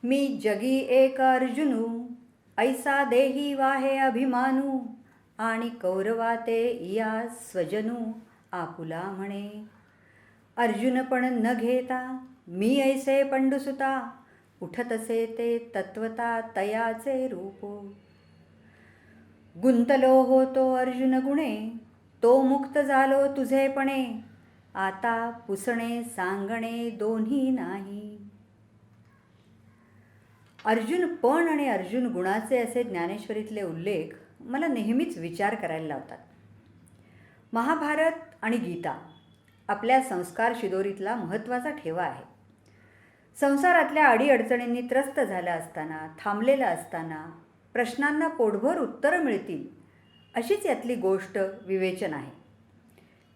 मी जगी एक अर्जुनू, ऐसा देही वाहे अभिमानू, आणि कौरवाते या स्वजनू, आपुला म्हणे. अर्जुन पण न घेता, मी ऐसे पंडुसुता, उठतसे ते तत्वता तयाचे रूप. गुंतलो होतो अर्जुन गुणे, तो मुक्त झालो तुझेपणे, आता पुसणे सांगणे दोन्ही नाही. अर्जुन पण आणि अर्जुन गुणाचे असे ज्ञानेश्वरीतले उल्लेख मला नेहमीच विचार करायला लावतात. महाभारत आणि गीता आपल्या संस्कार शिदोरीतला महत्त्वाचा ठेवा आहे. संसारातल्या अडीअडचणींनी त्रस्त झाला असताना, थांबलेला असताना, प्रश्नांना पोटभर उत्तरं मिळतील अशीच यातली गोष्ट विवेचन आहे.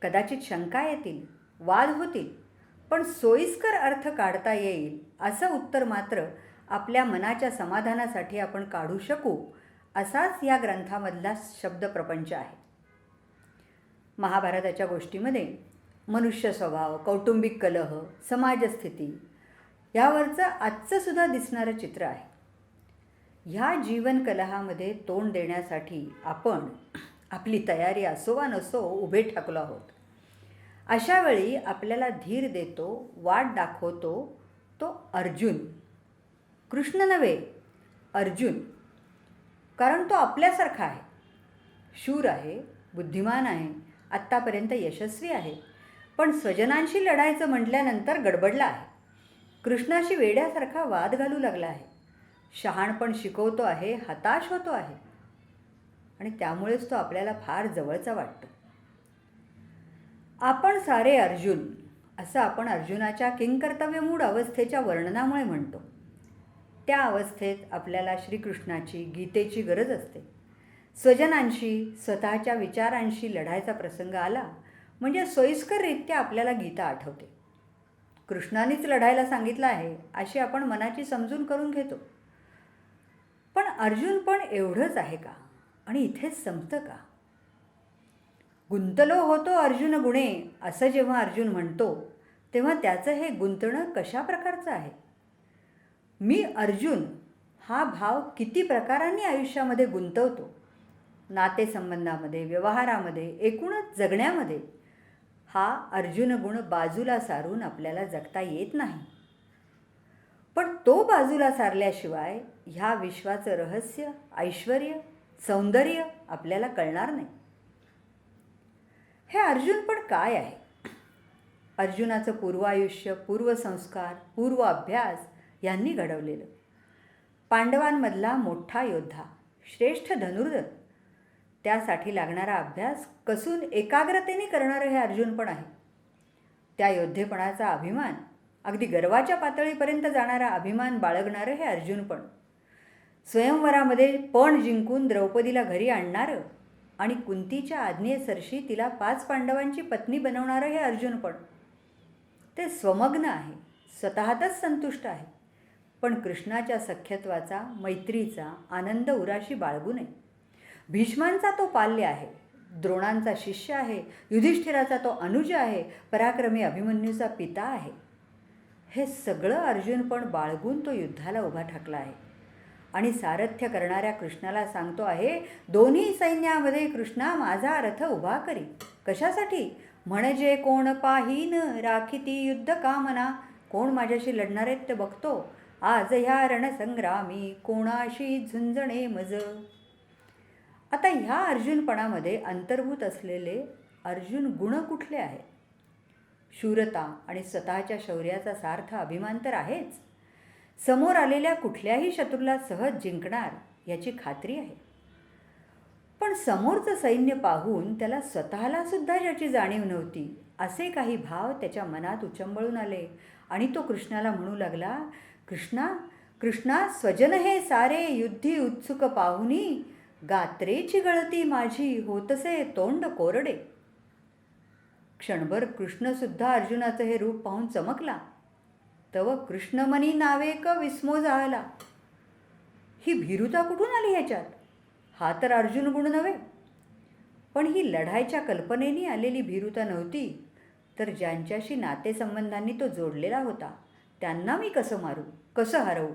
कदाचित शंका येतील, वाद होतील, पण सोयीस्कर अर्थ काढता येईल असं उत्तर मात्र आपल्या मनाच्या समाधानासाठी आपण काढू शकू, असाच या ग्रंथामधला शब्दप्रपंच आहे. महाभारताच्या गोष्टीमध्ये मनुष्य स्वभाव, कौटुंबिक कलह, समाजस्थिती यावरचं आजचंसुद्धा दिसणारं चित्र आहे. ह्या जीवन कलहामध्ये तोंड देण्यासाठी आपण आपली तयारी असो वा नसो उभे ठाकलो आहोत. अशावेळी आपल्याला धीर देतो, वाट दाखवतो तो अर्जुन, कृष्ण नव्हे, अर्जुन. कारण तो आपल्यासारखा आहे, शूर आहे, बुद्धिमान आहे, आत्तापर्यंत यशस्वी आहे, पण स्वजनांशी लढायचं म्हटल्यानंतर गडबडला आहे. कृष्णाशी वेड्यासारखा वाद घालू लागला आहे, शहाणपण शिकवतो आहे, हताश होतो आहे, आणि त्यामुळेच तो आपल्याला फार जवळचा वाटतो. आपण सारे अर्जुन असं आपण अर्जुनाच्या किंकर्तव्यमूढ अवस्थेच्या वर्णनामुळे म्हणतो. त्या अवस्थेत आपल्याला श्रीकृष्णाची, गीतेची गरज असते. स्वजनांशी, स्वतःच्या विचारांशी लढायचा प्रसंग आला म्हणजे सोयीस्कररित्या आपल्याला गीता आठवते. कृष्णानेच लढायला सांगितलं आहे अशी आपण मनाची समजून करून घेतो. पण अर्जुन पण एवढंच आहे का आणि इथेच संपतं का? गुंतलो होतो अर्जुन गुणे असं जेव्हा अर्जुन म्हणतो तेव्हा त्याचं हे गुंतणं कशा प्रकारचं आहे? मी अर्जुन हा भाव किती प्रकारांनी आयुष्यामध्ये गुंतवतो. नातेसंबंधामध्ये, व्यवहारामध्ये, एकूणच जगण्यामध्ये हा अर्जुन गुण बाजूला सारून आपल्याला जगता येत नाही. पण तो बाजूला सारल्याशिवाय ह्या विश्वाचं रहस्य, ऐश्वर्य, सौंदर्य आपल्याला कळणार नाही. हे अर्जुन पण काय आहे? अर्जुनाचं पूर्वायुष्य, पूर्वसंस्कार, पूर्व अभ्यास यांनी घडवलेलं. पांडवांमधला मोठा योद्धा, श्रेष्ठ धनुर्धर, त्यासाठी लागणारा अभ्यास कसून एकाग्रतेने करणारं हे अर्जुन पण आहे. त्या योद्धेपणाचा अभिमान, अगदी गर्वाच्या पातळीपर्यंत जाणारा अभिमान बाळगणारं हे अर्जुन पण. स्वयंवरामध्ये पण जिंकून द्रौपदीला घरी आणणारं आणि कुंतीच्या आज्ञेसरशी तिला 5 पांडवांची पत्नी बनवणारं हे अर्जुन पण. ते स्वमग्न आहे, स्वतःतच संतुष्ट आहे, पण कृष्णाच्या सख्यत्वाचा, मैत्रीचा आनंद उराशी बाळगू नये. भीष्मांचा तो पाल्य आहे, द्रोणांचा शिष्य आहे, युधिष्ठिराचा तो अनुज आहे, पराक्रमी अभिमन्यूचा पिता आहे. हे सगळं अर्जुन पण बाळगून तो युद्धाला उभा ठाकला आहे आणि सारथ्य करणाऱ्या कृष्णाला सांगतो आहे, दोन्ही सैन्यामध्ये कृष्णा माझा रथ उभा करी. कशासाठी? म्हणजे कोण पाहीन राखिती युद्ध कामना. कोण माझ्याशी लढणार आहेत ते बघतो. आज ह्या रणसंग्रामी कोणाशी झुंजणे मज. आता ह्या अर्जुनपणामध्ये अंतर्भूत असलेले अर्जुन गुण कुठले आहेत? शूरता आणि स्वतःच्या शौर्याचा सार्थ अभिमान तर आहेच. समोर आलेल्या कुठल्याही शत्रूला सहज जिंकणार याची खात्री आहे. पण समोरचं सैन्य पाहून त्याला स्वतःला सुद्धा ज्याची जाणीव नव्हती असे काही भाव त्याच्या मनात उचंबळून आले आणि तो कृष्णाला म्हणू लागला, कृष्णा कृष्णा स्वजन हे सारे युद्धी उत्सुक पाहुनी, गात्रेची गळती माझी होतसे तोंड कोरडे. क्षणभर कृष्णसुद्धा अर्जुनाचं हे रूप पाहून चमकला. तव कृष्णमनी नावे क विस्मो झाला. ही भीरुता कुठून आली ह्याच्यात? हा तर अर्जुन गुण नव्हे. पण ही लढायच्या कल्पनेने आलेली भीरुता नव्हती, तर ज्यांच्याशी नातेसंबंधांनी तो जोडलेला होता त्यांना मी कसं मारू, कसं हरवू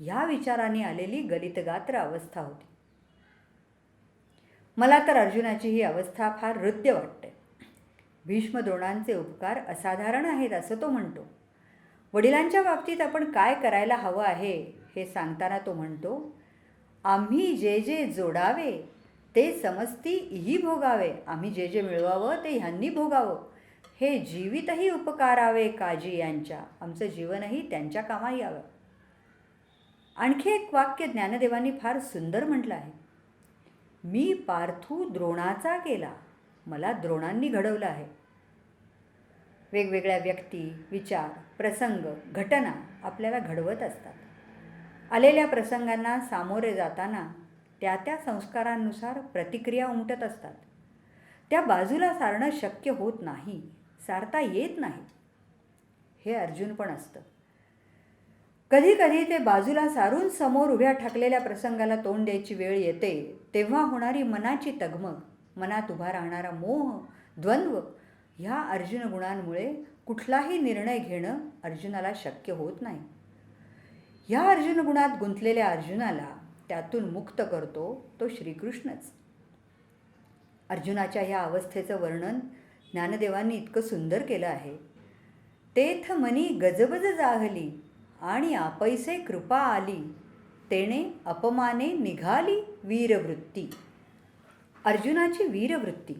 ह्या विचाराने आलेली गलितगात्र अवस्था होती. मला तर अर्जुनाची ही अवस्था फार हृद्य वाटते. भीष्म द्रोणांचे उपकार असाधारण आहेत असं तो म्हणतो. वडिलांच्या बाबतीत आपण काय करायला हवं आहे हे सांगताना तो म्हणतो, आम्ही जे जे जोडावे ते समस्ती इही भोगावे. आम्ही जे जे मिळवावं ते ह्यांनी भोगावं. हे जीवितही उपकारावे काजी यांच्या. आमचं जीवनही त्यांच्या कामा यावं. आणखी एक वाक्य ज्ञानदेवांनी फार सुंदर म्हटलं आहे. मी पार्थू द्रोणाचा केला. मला द्रोणांनी घडवलं आहे. वेगवेगळ्या व्यक्ती, विचार, प्रसंग, घटना आपल्याला घडवत असतात. आलेल्या प्रसंगांना सामोरे जाताना त्या त्या संस्कारांनुसार प्रतिक्रिया उमटत असतात. त्या बाजूला सारणं शक्य होत नाही, सारता येत नाही. हे अर्जुन पण असतं. कधी कधी ते बाजूला सारून समोर उभ्या ठाकलेल्या प्रसंगाला तोंड द्यायची वेळ येते, तेव्हा होणारी मनाची तगमग, मनात उभा राहणारा मोह, द्वंद्व, ह्या अर्जुन गुणांमुळे कुठलाही निर्णय घेणं अर्जुनाला शक्य होत नाही. ह्या अर्जुन गुणात गुंतलेल्या अर्जुनाला त्यातून मुक्त करतो तो श्रीकृष्णच. अर्जुनाच्या ह्या अवस्थेचं वर्णन ज्ञानदेवांनी इतकं सुंदर केलं आहे. तेथ मनी गजबज जाहली आणि आपैसे कृपा आली, तेणे अपमाने निघाली वीरवृत्ती. अर्जुनाची वीरवृत्ती,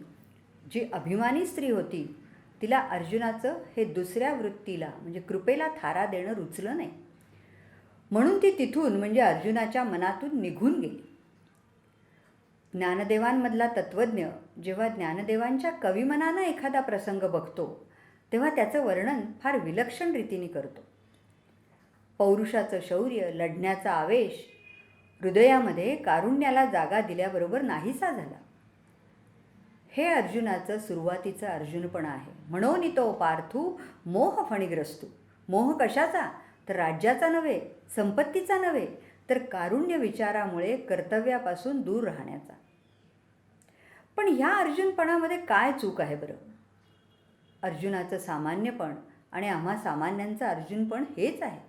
जी अभिमानी स्त्री होती, तिला अर्जुनाचं हे दुसऱ्या वृत्तीला म्हणजे कृपेला थारा देणं रुचलं नाही. म्हणून ती तिथून म्हणजे अर्जुनाच्या मनातून निघून गेली. ज्ञानदेवांमधला तत्त्वज्ञ जेव्हा ज्ञानदेवांच्या कविमनानं एखादा प्रसंग बघतो, तेव्हा त्याचं वर्णन फार विलक्षण रीतीने करतो. पौरुषाचं शौर्य, लढण्याचा आवेश हृदयामध्ये कारुण्याला जागा दिल्याबरोबर नाहीसा झाला. हे अर्जुनाचं सुरुवातीचं अर्जुनपण आहे. म्हणून तो पार्थू मोह फणीग्रस्तू. मोह कशाचा? तर राज्याचा नव्हे, संपत्तीचा नव्हे, तर कारुण्य विचारामुळे कर्तव्यापासून दूर राहण्याचा. पण ह्या अर्जुनपणामध्ये काय चूक आहे बरं? अर्जुनाचं सामान्यपण आणि आम्हा सामान्यांचं अर्जुनपण हेच आहे.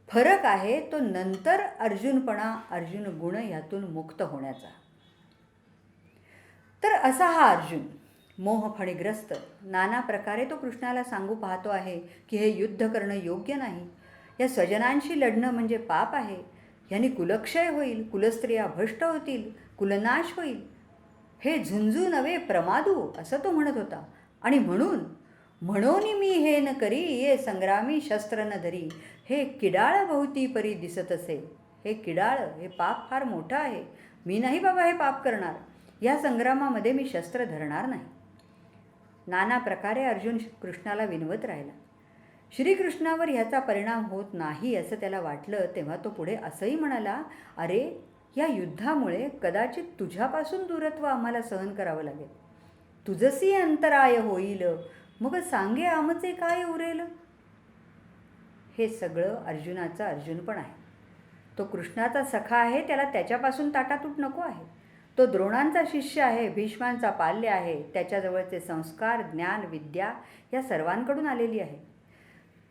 फरक आहे तो नंतर अर्जुनपणा, अर्जुन गुण यातून मुक्त होण्याचा. तर असा हा अर्जुन मोहफणीग्रस्त, नाना प्रकारे तो कृष्णाला सांगू पाहतो आहे की हे युद्ध करणं योग्य नाही, या स्वजनांशी लढणं म्हणजे पाप आहे, यांनी कुलक्षय होईल, कुलस्त्रिया भ्रष्ट होतील, कुलनाश होईल, हे झुंजू नव्हे प्रमादू असं तो म्हणत होता. आणि म्हणून मी हे न करी, ये संग्रामी शस्त्र न धरी, हे किडाळ भोवती परी दिसत असे. हे किडाळ, हे पाप फार मोठं आहे, मी नाही बाबा हे पाप करणार, या संग्रामामध्ये मी शस्त्र धरणार नाही. नाना प्रकारे अर्जुन कृष्णाला विनवत राहिला. श्रीकृष्णावर ह्याचा परिणाम होत नाही असं त्याला वाटलं, तेव्हा तो पुढे असंही म्हणाला, अरे या युद्धामुळे कदाचित तुझ्यापासून दूरत्व आम्हाला सहन करावं लागेल. तुझसी अंतराय होईल, मग सांगे आमचे काय उरेल. हे सगळं अर्जुनाचं अर्जुनपण आहे. तो कृष्णाचा सखा आहे, त्याला त्याच्यापासून ताटातूट नको आहे. तो द्रोणांचा शिष्य आहे, भीष्मांचा पाल्य आहे, त्याच्याजवळचे संस्कार, ज्ञान, विद्या या सर्वांकडून आलेली आहे.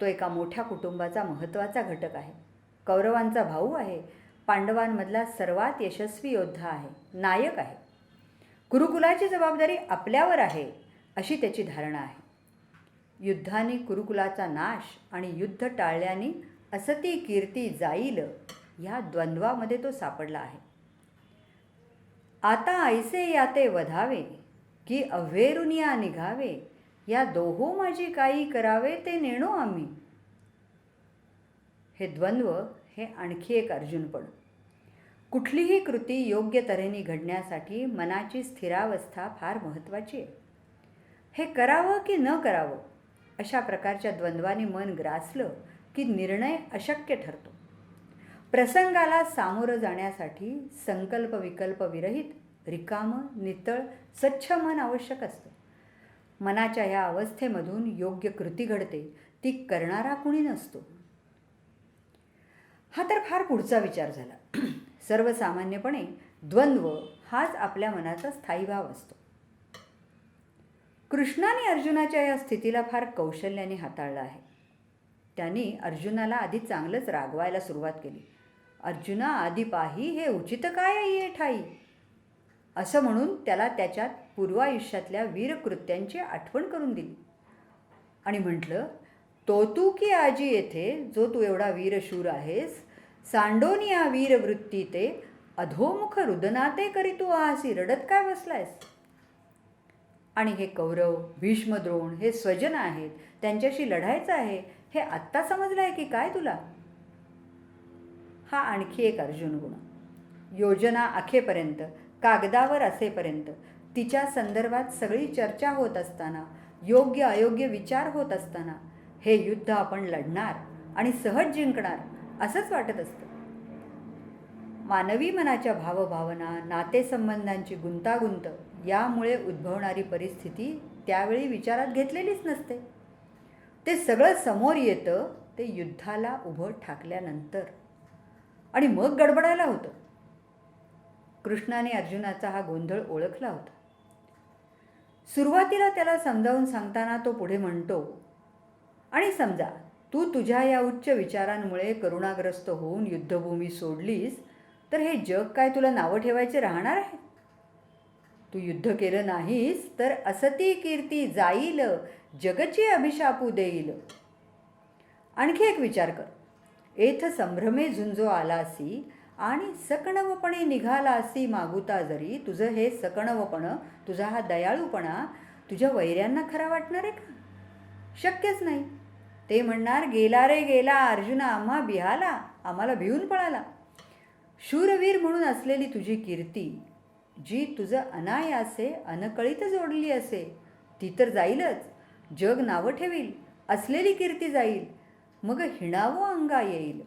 तो एका मोठ्या कुटुंबाचा महत्त्वाचा घटक आहे. कौरवांचा भाऊ आहे, पांडवांमधला सर्वात यशस्वी योद्धा आहे, नायक आहे. कुरुकुलाची जबाबदारी आपल्यावर आहे अशी त्याची धारणा आहे. युद्धाने कुरुकुलाचा नाश आणि युद्ध टाळल्याने असती कीर्ती जाईल, ह्या द्वंद्वामध्ये तो सापडला आहे. आता ऐसे याते वधावे की अव्हेरुनिया निघावे, या दोहो माझी काही करावे ते नेणो आम्ही. हे द्वंद्व हे आणखी एक अर्जुनपण. कुठलीही कृती योग्य तऱ्हेने घडण्यासाठी मनाची स्थिरावस्था फार महत्त्वाची आहे. हे करावं की न करावं अशा प्रकारच्या द्वंद्वाने मन ग्रासलं की निर्णय अशक्य ठरतो. प्रसंगाला सामोरं जाण्यासाठी संकल्प विकल्प विरहित, रिकामं, नितळ, स्वच्छ मन आवश्यक असतं. मनाच्या ह्या अवस्थेमधून योग्य कृती घडते, ती करणारा कुणी नसतो. हा तर फार पुढचा विचार झाला. सर्वसामान्यपणे द्वंद्व हाच आपल्या मनाचा स्थायी भाव असतो. कृष्णाने अर्जुनाच्या या स्थितीला फार कौशल्याने हाताळलं आहे. त्यांनी अर्जुनाला आधी चांगलंच रागवायला सुरुवात केली. अर्जुना, आधी पाही हे उचित काय ये ठाई, असं म्हणून त्याला त्याच्या पूर्वायुष्यातल्या वीरकृत्यांची आठवण करून दिली आणि म्हटलं, तो तू की आजी येथे जो तू एवढा वीरशूर आहेस, सांडोनी या वीरवृत्ती ते अधोमुख रुदनाते करी तू आहासी, रडत काय बसलायस? आणि हे कौरव, भीष्म, द्रोण हे स्वजन आहेत, त्यांच्याशी लढायचं आहे हे आत्ता समजलं आहे की काय तुला? हा आणखी एक अर्जुन गुण. योजना आखेपर्यंत, कागदावर असेपर्यंत, तिच्या संदर्भात सगळी चर्चा होत असताना, योग्य अयोग्य विचार होत असताना हे युद्ध आपण लढणार आणि सहज जिंकणार असंच वाटत असतं. मानवी मनाच्या भावभावना, नातेसंबंधांची गुंतागुंत यामुळे उद्भवणारी परिस्थिती त्यावेळी विचारात घेतलेलीच नसते. ते सगळं समोर येतं ते युद्धाला उभं ठाकल्यानंतर आणि मग गडबडायला होतं. कृष्णाने अर्जुनाचा हा गोंधळ ओळखला होता. सुरुवातीला त्याला समजावून सांगताना तो पुढे म्हणतो, आणि समजा तू तुझ्या या उच्च विचारांमुळे करुणाग्रस्त होऊन युद्धभूमी सोडलीस तर हे जग काय तुला नावं ठेवायचे राहणार आहे? तू युद्ध केलं नाहीस तर असती कीर्ती जाईल, जगची अभिशापू देईल. आणखी एक विचार कर. एथ संभ्रमे झुंजो आलासी आणि सकणवपणे निघालासी मागुता जरी, तुझं हे सकणवपण, तुझा हा दयाळूपणा तुझ्या वैऱ्यांना खरा वाटणार आहे का? शक्यच नाही. ते म्हणणार, गेला रे गेला अर्जुना, आम्हा बिहाला, आम्हाला भिवून पळाला. शूरवीर म्हणून असलेली तुझी कीर्ती, जी तुझं अनायासे अनकळीत जोडली असे, ती तर जाईलच. जग नावं ठेवील, असलेली कीर्ती जाईल, मग हिणावं अंगा येईल.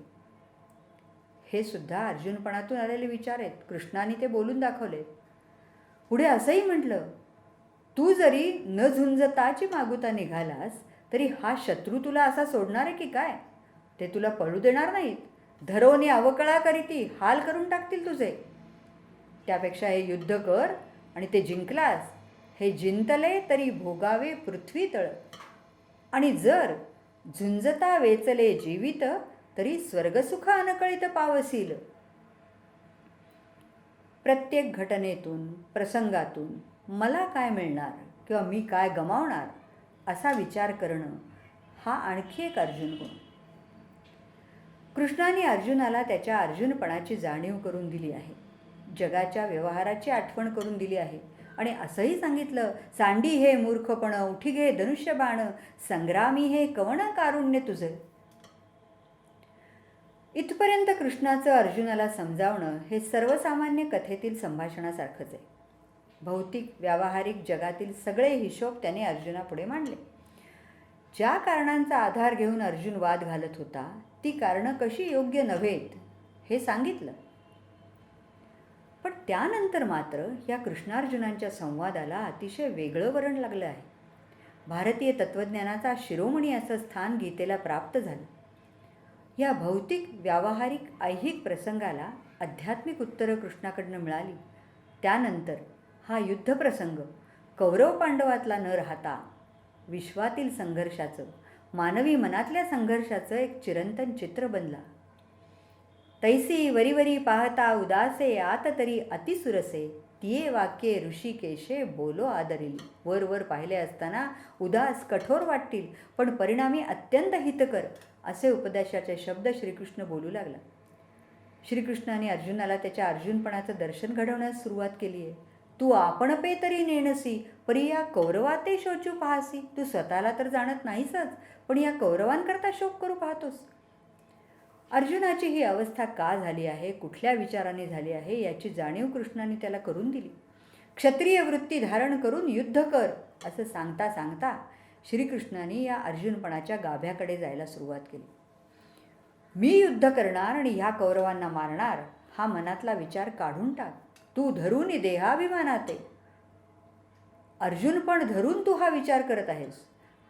हे सुद्धा अर्जुनपणातून आलेले विचार आहेत. कृष्णाने ते बोलून दाखवले. पुढे असंही म्हटलं, तू जरी न झुंजताची मागुता निघालास तरी हा शत्रू तुला असा सोडणार आहे की काय? ते तुला पळू देणार नाहीत. धरोने अवकळा करीती, हाल करून टाकतील तुझे. त्यापेक्षा हे युद्ध कर आणि ते जिंकलास, हे जिंतले तरी भोगावे पृथ्वी तळ, आणि जर झुंजता वेचले जीवित तरी स्वर्गसुख अनकळीत पावसील. प्रत्येक घटनेतून, प्रसंगातून मला काय मिळणार किंवा मी काय गमावणार असा विचार करणं हा आणखी एक अर्जुन गुण. कृष्णाने अर्जुनाला त्याच्या अर्जुनपणाची जाणीव करून दिली आहे, जगाच्या व्यवहाराची आठवण करून दिली आहे आणि असंही सांगितलं, सांडी हे मूर्खपण, उठी घे धनुष्यबाण, संग्रामी हे कवण कारुण्य तुझं. इथपर्यंत कृष्णाचं अर्जुनाला समजावणं हे सर्वसामान्य कथेतील संभाषणासारखंच आहे. भौतिक व्यावहारिक जगातील सगळे हिशोब त्याने अर्जुनापुढे मांडले. ज्या कारणांचा आधार घेऊन अर्जुन वाद घालत होता ती कारणं कशी योग्य नव्हेत हे सांगितलं. पण त्यानंतर मात्र या कृष्णार्जुनांच्या संवादाला अतिशय वेगळं वळण लागलं आहे. भारतीय तत्त्वज्ञानाचा शिरोमणी असं स्थान गीतेला प्राप्त झालं. या भौतिक व्यावहारिक ऐहिक प्रसंगाला आध्यात्मिक उत्तरं कृष्णाकडनं मिळाली. त्यानंतर हा युद्धप्रसंग कौरव पांडवातला न राहता विश्वातील संघर्षाचं, मानवी मनातल्या संघर्षाचं एक चिरंतन चित्र बनला. तैसी वरीवरी पाहता उदासे, आत तरी अतिसुरसे, तिये वाक्ये ऋषिकेशे बोलो आदरिली. वर वर पाहिले असताना उदास कठोर वाटतील पण परिणामी अत्यंत हितकर असे उपदेशाचे शब्द श्रीकृष्ण बोलू लागला. श्रीकृष्णाने अर्जुनाला त्याच्या अर्जुनपणाचं दर्शन घडवण्यास सुरुवात केली आहे. तू आपण पे तरी नेणसी, परी या कौरवाते शोचू पाहासी. तू स्वतःला तर जाणत नाहीसच, पण या कौरवांकरता शोक करू पाहतोस. अर्जुनाची ही अवस्था का झाली आहे, कुठल्या विचाराने झाली आहे याची जाणीव कृष्णाने त्याला करून दिली. क्षत्रिय वृत्ती धारण करून युद्ध कर असं सांगता सांगता श्रीकृष्णाने या अर्जुनपणाच्या गाभ्याकडे जायला सुरुवात केली. मी युद्ध करणार आणि ह्या कौरवांना मारणार हा मनातला विचार काढून टाक. तू धरून देहाभिमानाते अर्जुन पण धरून तू हा विचार करत आहेस,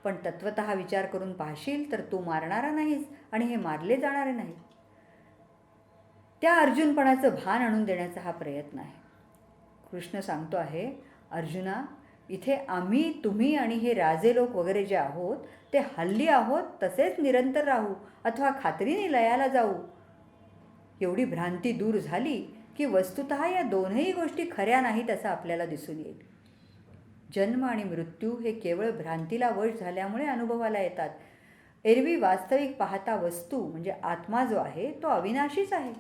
पण तत्वतः विचार करून पाहशील तर तू मारणारा नाहीस आणि हे मारले जाणारे नाही. त्या अर्जुनपणाचं भान आणून देण्याचा हा प्रयत्न आहे. कृष्ण सांगतो आहे, अर्जुना, इथे आम्ही, तुम्ही आणि हे राजे लोक वगैरे जे आहोत ते हल्ली आहोत तसेच निरंतर राहू अथवा खात्रीने लयाला जाऊ. एवढी भ्रांती दूर झाली की वस्तुतः या दोनही गोष्टी खऱ्या नाहीत असं आपल्याला दिसून येईल. जन्म आणि मृत्यू हे केवळ भ्रांतीला वश झाल्यामुळे अनुभवाला येतात. एरवी वास्तविक पाहता वस्तू म्हणजे आत्मा जो आहे तो अविनाशीच आहे.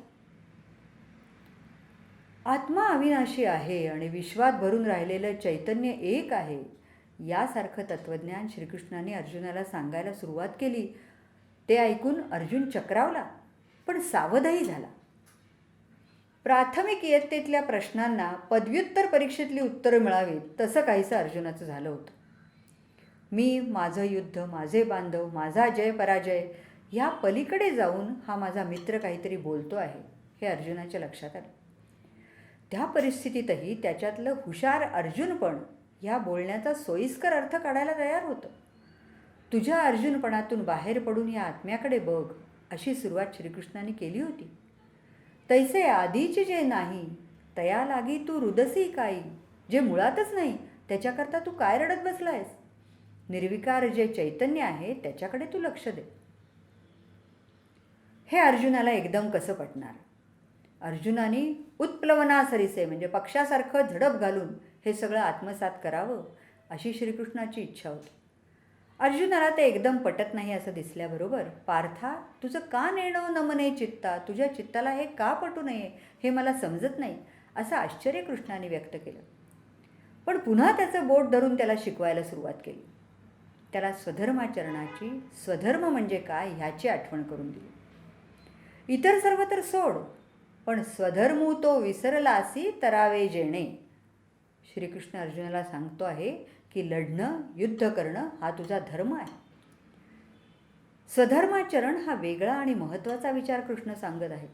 आत्मा अविनाशी आहे आणि विश्वात भरून राहिलेलं चैतन्य एक आहे. यासारखं तत्त्वज्ञान श्रीकृष्णाने अर्जुनाला सांगायला सुरुवात केली. ते ऐकून अर्जुन चक्रावला, पण सावधही झाला. प्राथमिक इयत्तेतल्या प्रश्नांना पदव्युत्तर परीक्षेतली उत्तरं मिळावीत तसं काहीसं अर्जुनाचं झालं होतं. मी, माझं युद्ध, माझे बांधव, माझा जय पराजय ह्या पलीकडे जाऊन हा माझा मित्र काहीतरी बोलतो आहे हे अर्जुनाच्या लक्षात आलं. त्या परिस्थितीतही त्याच्यातलं हुशार अर्जुन पण ह्या बोलण्याचा सोयीस्कर अर्थ काढायला तयार होतं. तुझ्या अर्जुनपणातून बाहेर पडून या आत्म्याकडे बघ अशी सुरुवात श्रीकृष्णाने केली होती. तैसे आधीचे जे नाही तया लागी तू रुदसी काही, जे मुळातच नाही त्याच्याकरता तू काय रडत बसलायस. निर्विकार जे चैतन्य आहे त्याच्याकडे तू लक्ष दे. हे अर्जुनाला एकदम कसं पटणार. अर्जुनाने उत्प्लवनासरिसे म्हणजे पक्षासारखं झडप घालून हे सगळं आत्मसात करावं अशी श्रीकृष्णाची इच्छा होती. अर्जुनाला ते एकदम पटत नाही असं दिसल्याबरोबर, पार्था तुझं का नेणं नमने चित्ता, तुझ्या चित्ताला हे का पटू नये हे मला समजत नाही असं आश्चर्य कृष्णाने व्यक्त केलं. पण पुन्हा त्याचं बोट धरून त्याला शिकवायला सुरुवात केली. त्याला स्वधर्माचरणाची, स्वधर्म म्हणजे काय ह्याची आठवण करून दिली. इतर सर्व तर सोड, पण स्वधर्मू तो विसरलासी तरावे जेणे. श्रीकृष्ण अर्जुनाला सांगतो आहे की लढणं, युद्ध करणं हा तुझा धर्म आहे. स्वधर्माचरण हा वेगळा आणि महत्त्वाचा विचार कृष्ण सांगत आहे.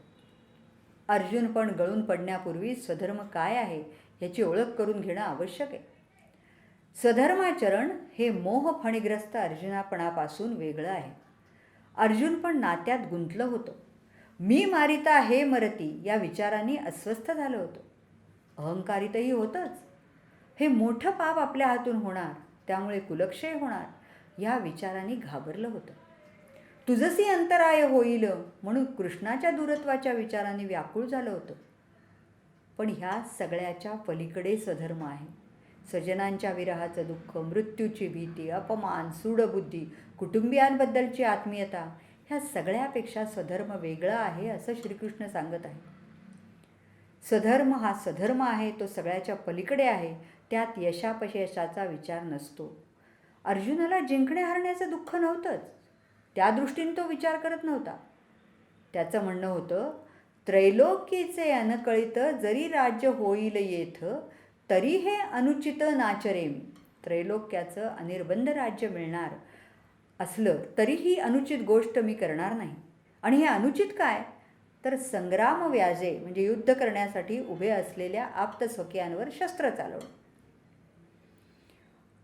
अर्जुन पण गळून पडण्यापूर्वी स्वधर्म काय आहे याची ओळख करून घेणं आवश्यक आहे. स्वधर्माचरण हे मोहफणीग्रस्त अर्जुनापणापासून वेगळं आहे. अर्जुन पण नात्यात गुंतलं होतं. मी मारिता हे मरती या विचारांनी अस्वस्थ झालं होतं. अहंकारितही होतंच. हे मोठं पाप आपल्या हातून होणार, त्यामुळे कुलक्षय होणार या विचारांनी घाबरलं होतं. तुझसी अंतराय होईल म्हणून कृष्णाच्या दूरत्वाच्या विचारांनी व्याकुळ झालं होतं. पण ह्या सगळ्याच्या पलीकडे स्वधर्म आहे. स्वजनांच्या विरहाचं दुःख, मृत्यूची भीती, अपमान, सूडबुद्धी, कुटुंबियांबद्दलची आत्मीयता ह्या सगळ्यापेक्षा स्वधर्म वेगळा आहे असं श्रीकृष्ण सांगत आहे. स्वधर्म हा स्वधर्म आहे, तो सगळ्याच्या पलीकडे आहे. त्यात यशापयशाचा विचार नसतो. अर्जुनाला जिंकणे हरण्याचं दुःख नव्हतंच. त्या दृष्टीने तो विचार करत नव्हता. त्याचं म्हणणं होतं, त्रैलोक्यचे अनकळित जरी राज्य होईल येथ, तरी हे अनुचित नाचरे मी. त्रैलोक्याचं अनिर्बंध राज्य मिळणार असलं तरी ही अनुचित गोष्ट मी करणार नाही. आणि हे अनुचित काय तर संग्राम व्याजे म्हणजे युद्ध करण्यासाठी उभे असलेल्या आप्तस्वकीयांवर शस्त्र चालवणं.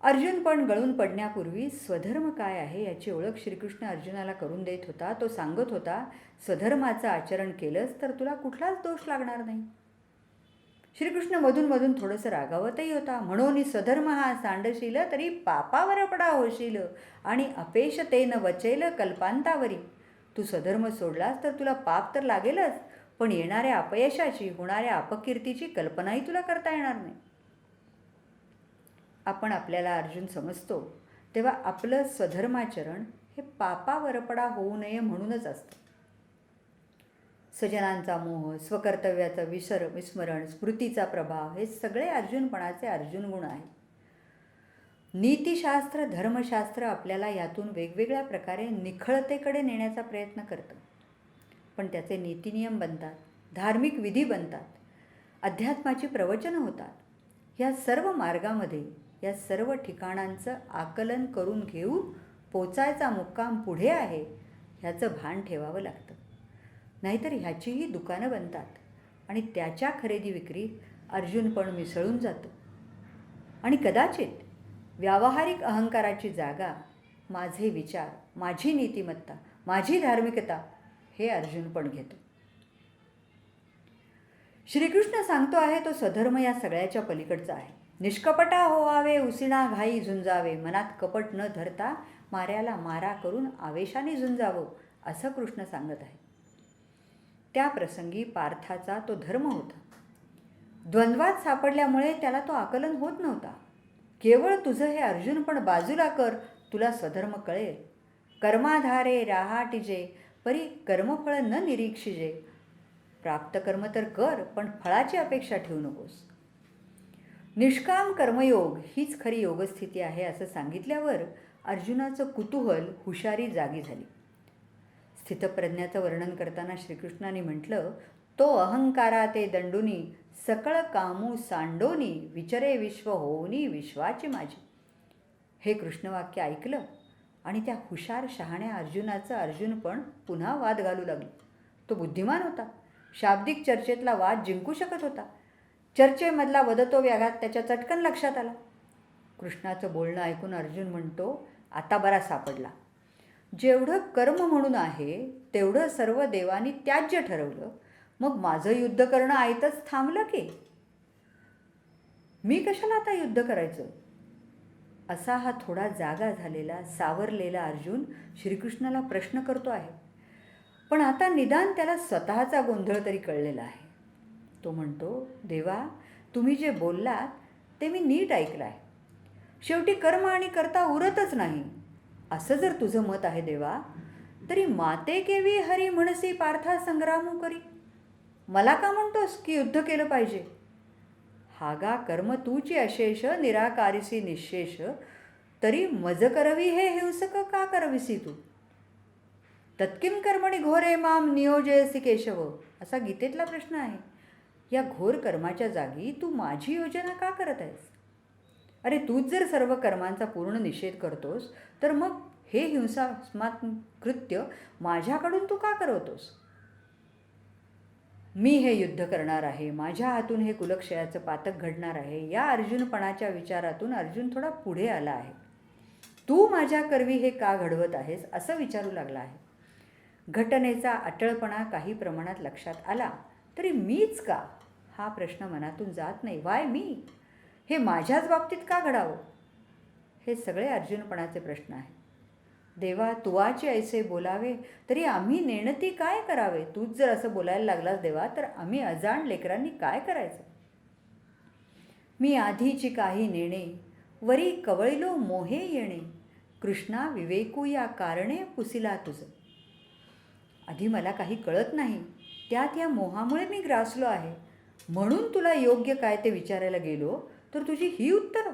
अर्जुन पण गळून पडण्यापूर्वी स्वधर्म काय आहे याची ओळख श्रीकृष्ण अर्जुनाला करून देत होता. तो सांगत होता, स्वधर्माचं आचरण केलंस तर तुला कुठलाच दोष लागणार नाही. श्रीकृष्ण मधून मधून थोडंसं रागावतही होता. म्हणून स्वधर्म हा सांडशील तरी पापावर पडा होशील आणि अपेशतेन वचेल कल्पांतावरी. तू स्वधर्म सोडलास तर तुला पाप तर लागेलच, पण येणाऱ्या अपयशाची, होणाऱ्या अपकीर्तीची कल्पनाही तुला करता येणार नाही. आपण आपल्याला अर्जुन समजतो तेव्हा आपलं स्वधर्माचरण हे पापावरपडा होऊ नये म्हणूनच असतं. स्वजनांचा मोह, स्वकर्तव्याचं विस्मरण, स्मृतीचा प्रभाव हे सगळे अर्जुनपणाचे अर्जुन गुण आहेत. नीतिशास्त्र, धर्मशास्त्र आपल्याला यातून वेगवेगळ्या प्रकारे निखळतेकडे नेण्याचा प्रयत्न करतं. पण त्याचे नीतिनियम बनतात, धार्मिक विधी बनतात, अध्यात्माची प्रवचनं होतात. ह्या सर्व मार्गामध्ये या सर्व ठिकाणांचं आकलन करून घेऊन पोचायचा मुक्काम पुढे आहे ह्याचं भान ठेवावं लागतं. नाहीतर ह्याचीही दुकानं बनतात आणि त्याच्या खरेदी विक्रीत अर्जुन पण मिसळून जातो. आणि कदाचित व्यावहारिक अहंकाराची जागा माझे विचार, माझी नीतिमत्ता, माझी धार्मिकता हे अर्जुन पण घेतो. श्रीकृष्ण सांगतो आहे तो स्वधर्म या सगळ्याच्या पलीकडचा आहे. निष्कपटा होवावे उसिणा घाई झुंजावे, मनात कपट न धरता माऱ्याला मारा करून आवेशाने झुंजावं, असं कृष्ण सांगत आहे. त्या प्रसंगी पार्थाचा तो धर्म होता. द्वंद्वात सापडल्यामुळे त्याला तो आकलन होत नव्हता. केवळ तुझं हे अर्जुन पण बाजूला कर, तुला स्वधर्म कळेल. कर्माधारे राहाटिजे, परी कर्मफळ न निरीक्षिजे. प्राप्त कर्म तर कर, पण फळाची अपेक्षा ठेवू नकोस. निष्काम कर्मयोग हीच खरी योगस्थिती आहे असं सांगितल्यावर अर्जुनाचं कुतूहल, हुशारी जागी झाली. स्थितप्रज्ञाचं वर्णन करताना श्रीकृष्णाने म्हटलं, तो अहंकारा ते दंडुनी, सकळ कामू सांडोनी, विचरे विश्व होऊनी विश्वाची माझी. हे कृष्णवाक्य ऐकलं आणि त्या हुशार शहाण्या अर्जुनाचं अर्जुन पण पुन्हा वाद घालू लागला. तो बुद्धिमान होता. शाब्दिक चर्चेतला वाद जिंकू शकत होता. चर्चेमधला वदतो व्याघात त्याच्या चटकन लक्षात आला. कृष्णाचं बोलणं ऐकून अर्जुन म्हणतो, आता बरा सापडला. जेवढं कर्म म्हणून आहे तेवढं सर्व देवांनी त्याज्य ठरवलं, मग माझं युद्ध करणं आयतच थांबलं की? मी कशाला आता युद्ध करायचं? असा हा थोडा जागा झालेला, सावरलेला अर्जुन श्रीकृष्णाला प्रश्न करतो आहे. पण आता निदान त्याला स्वतःचा गोंधळ तरी कळलेला आहे. तो म्हणतो, देवा, तुम्ही जे बोललात ते मी नीट ऐकलं आहे. शेवटी कर्म आणि कर्ता उरतच नाही, असं जर तुझं मत आहे देवा, तरी माते केवी हरी म्हणसी पार्था संग्रामू करी. मला का म्हणतोस की युद्ध केलं पाहिजे? हागा कर्म तूची अशेष, निराकारिसी निशेष, तरी मज करवी हे हिंसक का करविसी तू? तत्किम कर्मणी घोरे माम नियोजयसी केशव, असा गीतेतला प्रश्न आहे. या घोर कर्माच्या जागी तू माझी योजना का करत आहेस? अरे तूच जर सर्व कर्मांचा पूर्ण निषेध करतोस, तर मग हे हिंसात्मक कृत्य माझ्याकडून तू का करवतोस? मी हे युद्ध करणार आहे, माझ्या हातून हे कुलक्षयाचं पातक घडणार आहे, या अर्जुनपणाच्या विचारातून अर्जुन थोडा पुढे आला आहे. तू माझ्या करवी हे का घडवत आहेस असं विचारू लागला आहे. घटनेचा अटळपणा काही प्रमाणात लक्षात आला, तरी मीच का हा प्रश्न मनातून जात नाही. वाय मी? हे माझ्याच बाबतीत का घडावं? हे सगळे अर्जुनपणाचे प्रश्न आहेत. देवा, तुवाचे ऐसे बोलावे, तरी आम्ही नेणती काय करावे? तूच जर असं बोलायला लागलास देवा, तर आम्ही अजाण लेकरांनी काय करायचं? मी आधीची काही नेणे, वरी कवळिलो मोहे येणे, कृष्णा विवेकू या कारणे पुसिला तुझं. आधी मला काही कळत नाही, त्यात या मोहामुळे मी ग्रासलो आहे, म्हणून तुला योग्य काय ते विचारायला गेलो, तर तुझी ही उत्तरं.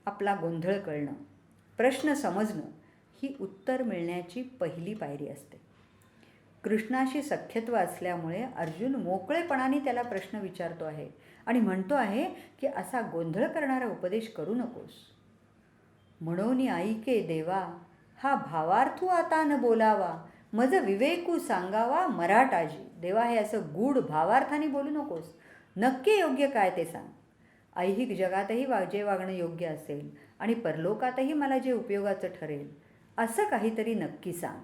आपला गोंधळ कळणं, प्रश्न समजणं ही उत्तर मिळण्याची पहिली पायरी असते. कृष्णाशी सख्यत्व असल्यामुळे अर्जुन मोकळेपणाने त्याला प्रश्न विचारतो आहे आणि म्हणतो आहे की असा गोंधळ करणारा उपदेश करू नकोस. म्हणून ऐके देवा, हा भावार्थू आता न बोलावा, मज विवेकू सांगावा मराठाजी. देवा, हे असं गूढ भावार्थाने बोलू नकोस, नक्की योग्य काय ते सांग. ऐहिक जगातही जे वागणं योग्य असेल आणि परलोकातही मला जे उपयोगाचं ठरेल असं काहीतरी नक्की सांग.